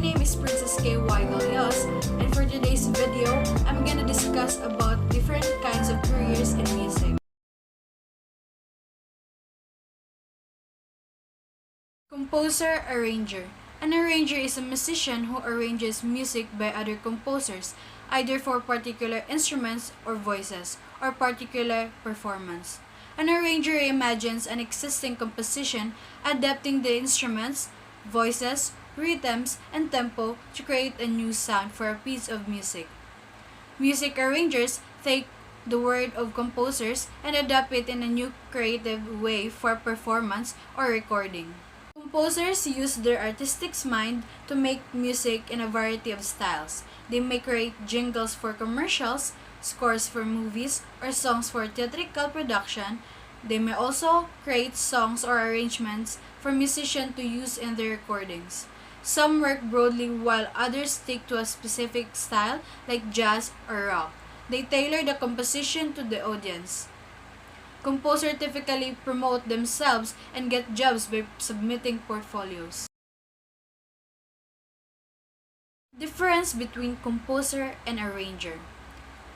name is Princess KY Galeos, and for today's video, I'm gonna discuss about different kinds of careers in music. Composer, arranger. An arranger is a musician who arranges music by other composers, either for particular instruments or voices, or particular performance. An arranger imagines an existing composition, adapting the instruments, voices, rhythms, and tempo to create a new sound for a piece of music. Music arrangers take the work of composers and adapt it in a new creative way for performance or recording. Composers use their artistic mind to make music in a variety of styles. They may create jingles for commercials, scores for movies, or songs for theatrical production. They may also create songs or arrangements for musicians to use in their recordings. Some work broadly while others stick to a specific style like jazz or rock. They tailor the composition to the audience. Composers typically promote themselves and get jobs by submitting portfolios. Difference between composer and arranger.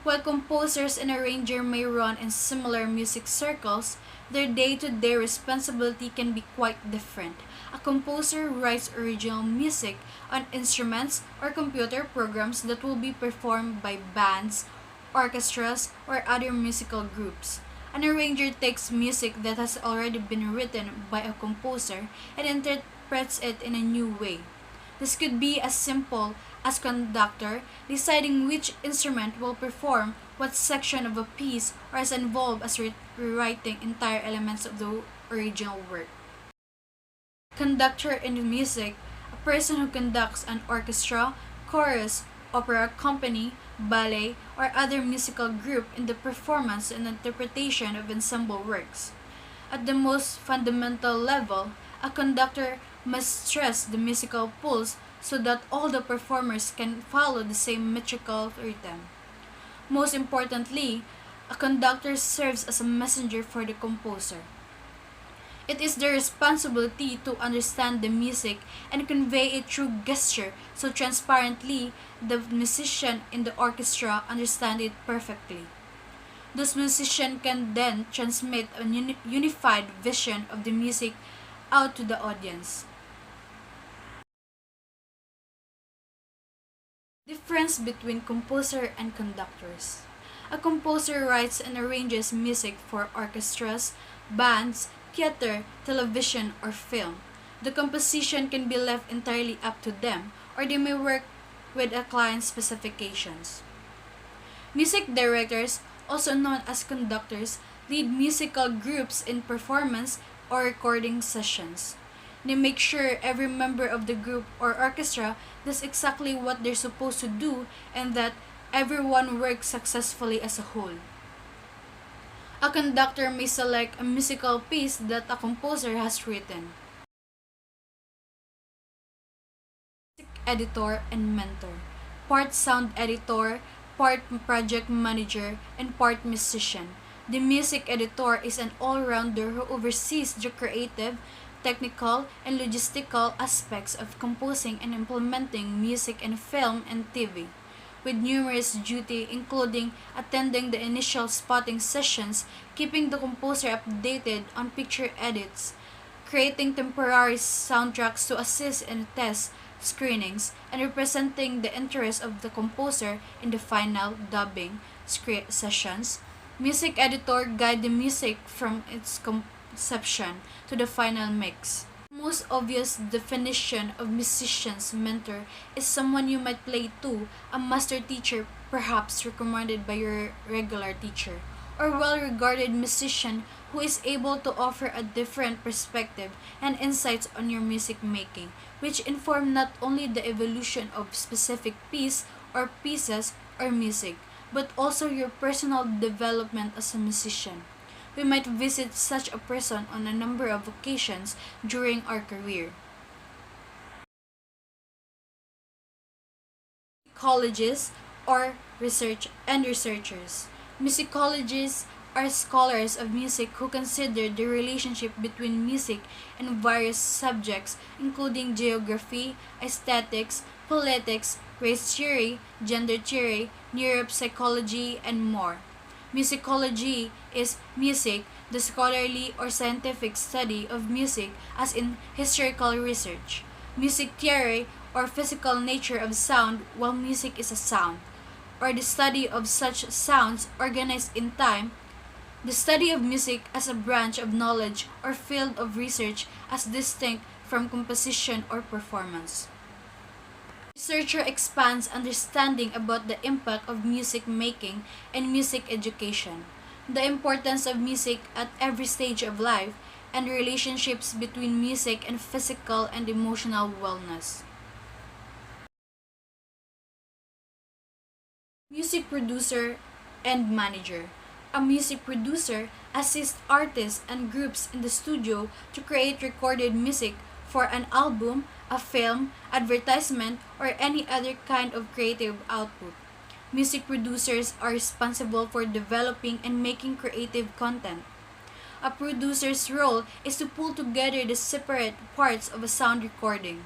While composers and arranger may run in similar music circles, their day-to-day responsibility can be quite different. A composer writes original music on instruments or computer programs that will be performed by bands, orchestras, or other musical groups. An arranger takes music that has already been written by a composer and interprets it in a new way. This could be as simple as conductor deciding which instrument will perform what section of a piece, or as involved as rewriting entire elements of the original work. Conductor in music, a person who conducts an orchestra, chorus, opera company, ballet, or other musical group in the performance and interpretation of ensemble works. At the most fundamental level, a conductor must stress the musical pulse so that all the performers can follow the same metrical rhythm. Most importantly, a conductor serves as a messenger for the composer. It is their responsibility to understand the music and convey it through gesture so transparently the musician in the orchestra understand it perfectly. Those musicians can then transmit a unified vision of the music out to the audience. Difference between composer and conductors. A composer writes and arranges music for orchestras, bands, theater, television, or film. The composition can be left entirely up to them, or they may work with a client's specifications. Music directors, also known as conductors, lead musical groups in performance or recording sessions. They make sure every member of the group or orchestra does exactly what they're supposed to do and that everyone works successfully as a whole. A conductor may select a musical piece that a composer has written. Music editor and mentor. Part sound editor, part project manager, and part musician. The music editor is an all-rounder who oversees the creative, technical, and logistical aspects of composing and implementing music in film and TV, with numerous duties including attending the initial spotting sessions, keeping the composer updated on picture edits, creating temporary soundtracks to assist in test screenings, and representing the interest of the composer in the final dubbing sessions. Music editor guide the music from its conception to the final mix. Most obvious definition of musician's mentor is someone you might play to, a master teacher perhaps recommended by your regular teacher, or well-regarded musician who is able to offer a different perspective and insights on your music making, which inform not only the evolution of specific piece or pieces or music, but also your personal development as a musician. We might visit such a person on a number of occasions during our career. Musicologists or researchers. Musicologists are scholars of music who consider the relationship between music and various subjects including geography, aesthetics, politics, race theory, gender theory, neuropsychology, and more. Musicology is music, the scholarly or scientific study of music as in historical research. Music theory or physical nature of sound, while music is a sound, or the study of such sounds organized in time. The study of music as a branch of knowledge or field of research as distinct from composition or performance. Researcher expands understanding about the impact of music making and music education, the importance of music at every stage of life, and relationships between music and physical and emotional wellness. Music producer and manager. A music producer assists artists and groups in the studio to create recorded music for an album, a film, advertisement, or any other kind of creative output. Music producers are responsible for developing and making creative content. A producer's role is to pull together the separate parts of a sound recording.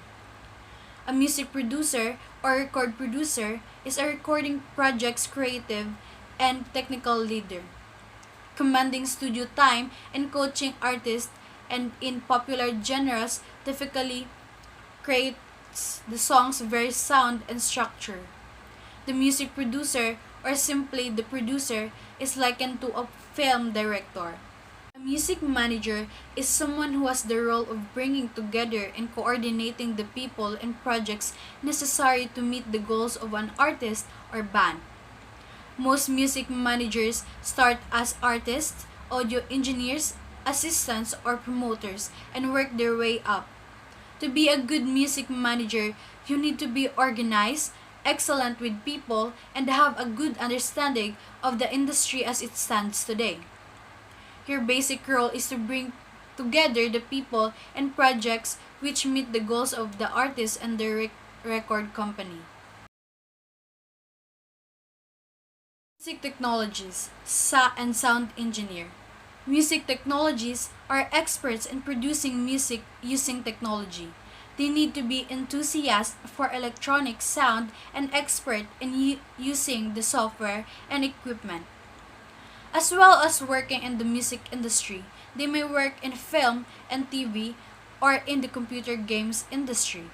A music producer or record producer is a recording project's creative and technical leader, commanding studio time and coaching artists, and in popular genres typically creates the song's very sound and structure. The music producer, or simply the producer, is likened to a film director. A music manager is someone who has the role of bringing together and coordinating the people and projects necessary to meet the goals of an artist or band. Most music managers start as artists, audio engineers, assistants, or promoters and work their way up. To be a good music manager, you need to be organized, excellent with people, and have a good understanding of the industry as it stands today. Your basic role is to bring together the people and projects which meet the goals of the artist and the record company. Music technologies, and sound engineer. Music technologies are experts in producing music using technology. They need to be enthusiasts for electronic sound and expert in using the software and equipment. As well as working in the music industry, they may work in film and TV or in the computer games industry.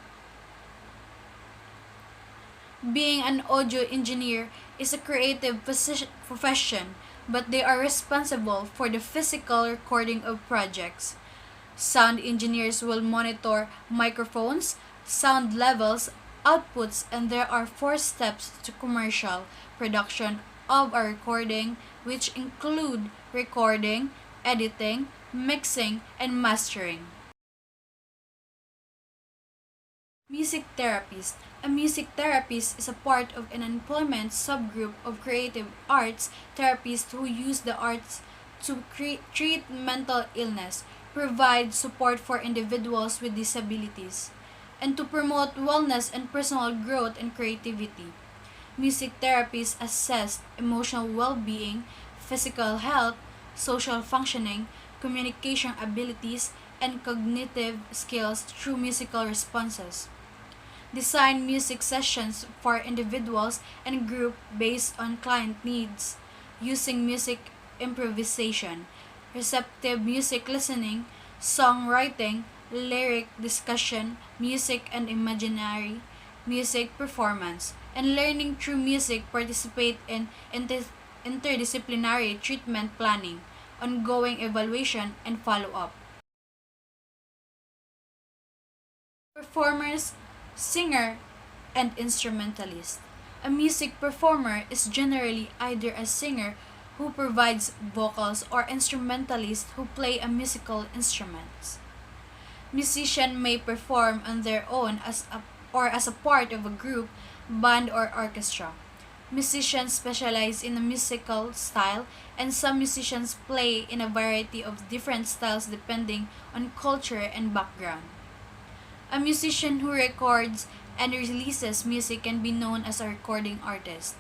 Being an audio engineer is a creative profession, but they are responsible for the physical recording of projects. Sound engineers will monitor microphones, sound levels, outputs, and there are 4 steps to commercial production of a recording, which include recording, editing, mixing, and mastering. Music therapist. A music therapist is a part of an employment subgroup of creative arts therapists who use the arts to treat mental illness, provide support for individuals with disabilities, and to promote wellness and personal growth and creativity. Music therapists assess emotional well-being, physical health, social functioning, communication abilities, and cognitive skills through musical responses. Design music sessions for individuals and group based on client needs, using music improvisation, receptive music listening, songwriting, lyric discussion, music and imaginary music performance, and learning through music participate in interdisciplinary treatment planning, ongoing evaluation, and follow-up. Performers, singer, and instrumentalist. A music performer is generally either a singer who provides vocals or instrumentalist who play a musical instrument. Musicians may perform on their own or as a part of a group, band, or orchestra. Musicians specialize in a musical style, and some musicians play in a variety of different styles depending on culture and background. A musician who records and releases music can be known as a recording artist.